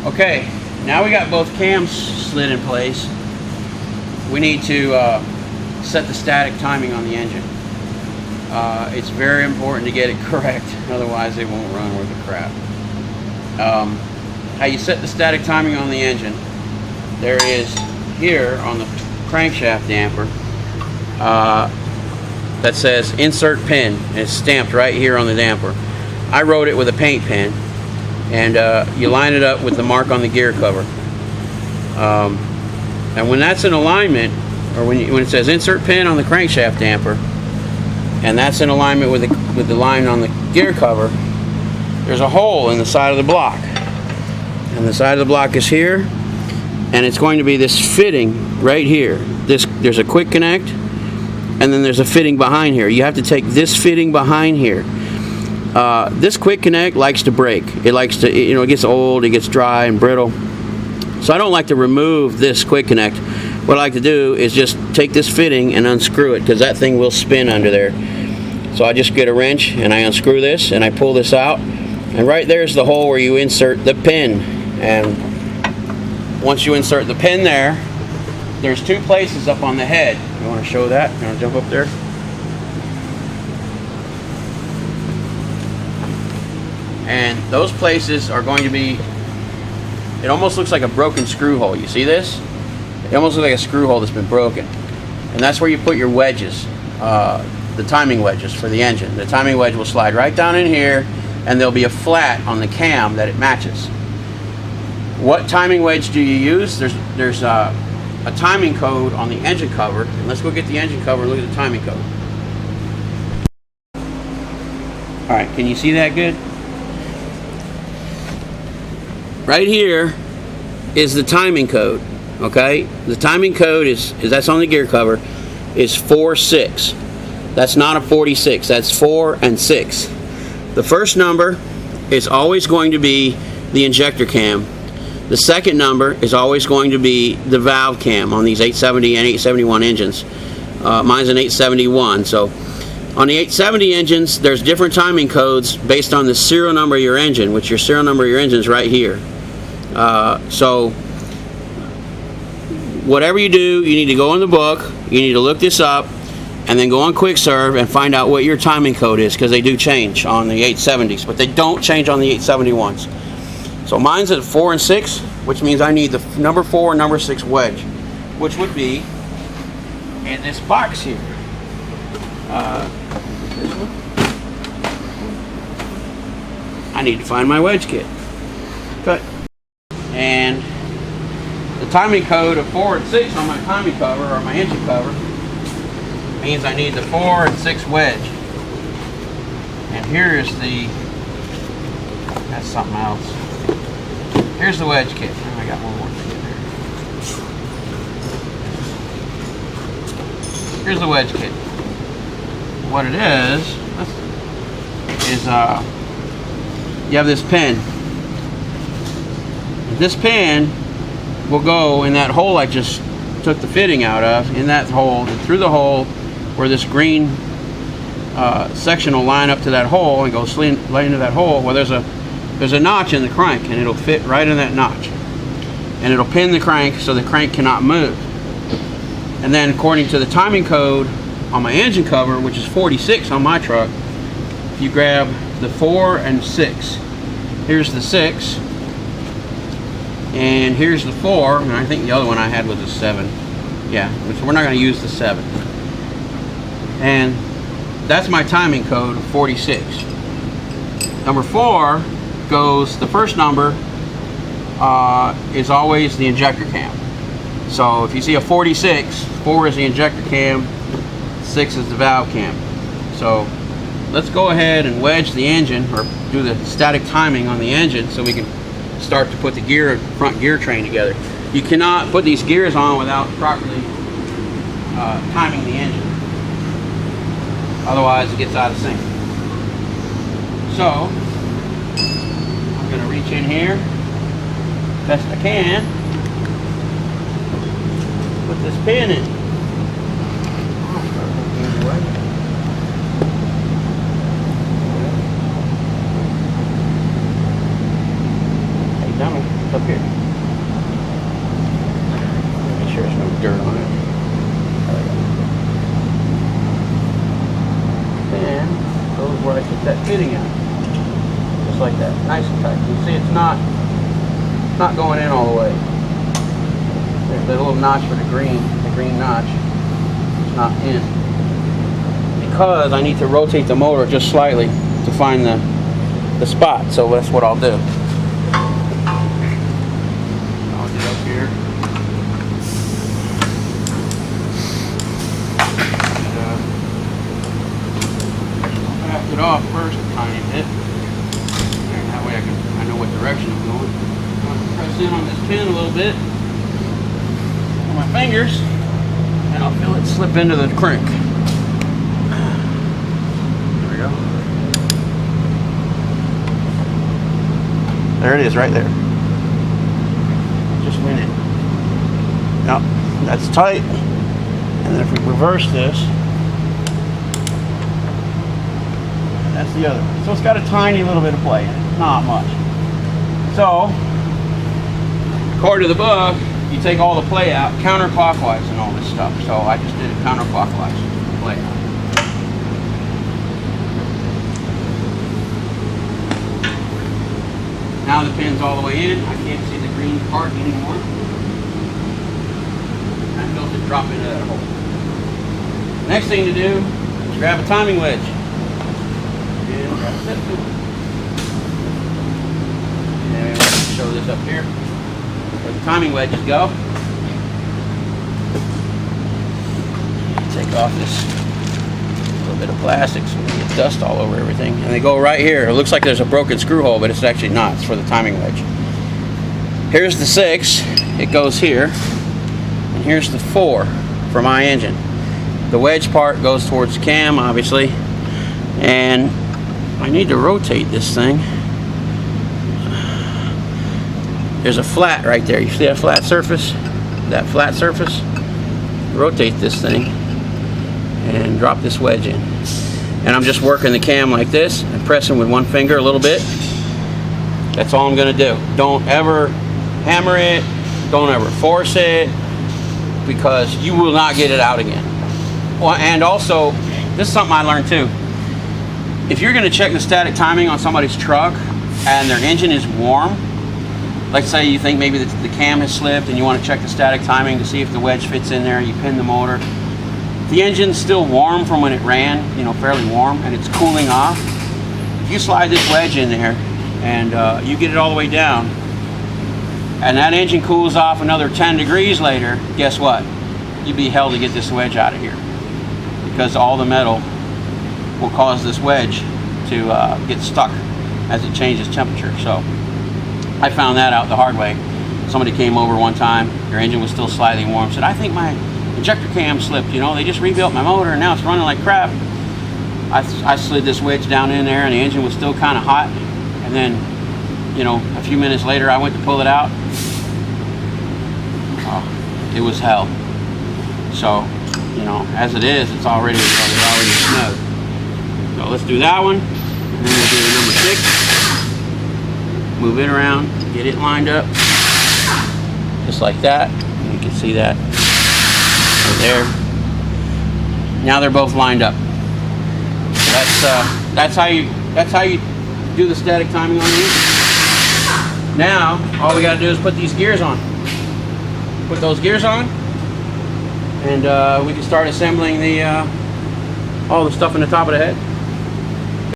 Okay, now we got both cams slid in place. We need to set the static timing on the engine. It's very important to get it correct, otherwise it won't run worth a crap. How you set the static timing on the engine, there is here on the crankshaft damper that says insert pin, and it's stamped right here on the damper. I wrote it with a paint pen, and you line it up with the mark on the gear cover. And when that's in alignment, or when it says insert pin on the crankshaft damper, and that's in alignment with the line on the gear cover, there's a hole in the side of the block. And the side of the block is here, and it's going to be this fitting right here. There's a quick connect, and then there's a fitting behind here. You have to take this fitting behind here. This quick connect likes to break. It likes to, it gets old, it gets dry and brittle. So I don't like to remove this quick connect. What I like to do is just take this fitting and unscrew it, because that thing will spin under there. So I just get a wrench and I unscrew this and I pull this out, and right there's the hole where you insert the pin. And once you insert the pin there's two places up on the head. You want to show that? You want to jump up there? And those places are going to be, it almost looks like a broken screw hole. You see this? It almost looks like a screw hole that's been broken. And that's where you put your wedges, the timing wedges for the engine. The timing wedge will slide right down in here, and there'll be a flat on the cam that it matches. What timing wedge do you use? There's a timing code on the engine cover. And let's go get the engine cover and look at the timing code. Alright, can you see that good? Right here is the timing code. Okay, the timing code is that's on the gear cover, is 46. That's not a 46. That's 4 and 6. The first number is always going to be the injector cam. The second number is always going to be the valve cam on these 870 and 871 engines. Mine's an 871. So on the 870 engines, there's different timing codes based on the serial number of your engine, which your serial number of your engine is right here. So whatever you do, you need to go in the book, you need to look this up, and then go on Quick Serve and find out what your timing code is, because they do change on the 870s, but they don't change on the 871s. So mine's at 4 and 6, which means I need the number 4 and number 6 wedge, which would be in this box here. This one. I need to find my wedge kit. Cut. And the timing code of 4 and 6 on my timing cover, or my engine cover, means I need the 4 and 6 wedge. And here is that's something else. Here's the wedge kit. Oh, I got one more thing in there. Here's the wedge kit. What it is you have this pin. This pin will go in that hole I just took the fitting out of, in that hole, and through the hole where this green section will line up to that hole and go right into that hole. Well, there's a notch in the crank, and it'll fit right in that notch, and it'll pin the crank so the crank cannot move. And then according to the timing code on my engine cover, which is 46 on my truck, if you grab the 4 and 6, here's the 6, and here's the 4, and I think the other one I had was a 7. Yeah, which we're not going to use the 7. And that's my timing code of 46. Number 4 goes, the first number is always the injector cam. So if you see a 46, 4 is the injector cam, 6 is the valve cam. So let's go ahead and wedge the engine, or do the static timing on the engine, so we can start to put the front gear train together. You cannot put these gears on without properly timing the engine. Otherwise it gets out of sync. So I'm going to reach in here best I can, put this pin in. dummy. It's up here. Make sure there's no dirt on it. And goes where I took that fitting out. Just like that. Nice and tight. You see it's not going in all the way. There's that little notch for the green notch. It's not in. Because I need to rotate the motor just slightly to find the spot. So that's what I'll do. I'll get up here. Back it off first a tiny bit. And that way I know what direction I'm going. I'm going to press in on this pin a little bit with my fingers, and I'll feel it slip into the crank. There we go. There it is, right there. Just went in. Now that's tight. And then if we reverse this, that's the other one. So it's got a tiny little bit of play in it, not much. So, according to the book, you take all the play out counterclockwise and all this stuff. So I just did it counterclockwise play out. Now the pin's all the way in. I can't see the green part anymore. I felt it drop into that hole. Next thing to do is grab a timing wedge. And grab a set tool. And let's show this up here. Where the timing wedges go. Take off this little bit of plastic so we don't get dust all over everything. And they go right here. It looks like there's a broken screw hole, but it's actually not. It's for the timing wedge. Here's the 6. It goes here. And here's the 4 for my engine. The wedge part goes towards the cam, obviously. And I need to rotate this thing. There's a flat right there. You see that flat surface? That flat surface? Rotate this thing and drop this wedge in. And I'm just working the cam like this and pressing with one finger a little bit. That's all I'm going to do. Don't ever hammer it. Don't ever force it, because you will not get it out again. Well, and also, this is something I learned too. If you're going to check the static timing on somebody's truck and their engine is warm, let's say you think maybe the cam has slipped and you want to check the static timing to see if the wedge fits in there, you pin the motor. The engine's still warm from when it ran, you know, fairly warm, and it's cooling off. If you slide this wedge in there and you get it all the way down, and that engine cools off another 10 degrees later, guess what? You'd be hell to get this wedge out of here, because all the metal will cause this wedge to get stuck as it changes temperature. So I found that out the hard way. Somebody came over one time, their engine was still slightly warm, said, I think my injector cam slipped, you know, they just rebuilt my motor and now it's running like crap. I slid this wedge down in there and the engine was still kind of hot, and then, you know, a few minutes later I went to pull it out. Oh, it was hell. So, you know, as it is, it's already snug. So let's do that one, and then we'll do the number 6. Move it around, get it lined up, just like that. And you can see that right there. Now they're both lined up. So that's how you do the static timing on these. Now all we got to do is put these gears on. Put those gears on, and we can start assembling the all the stuff in the top of the head.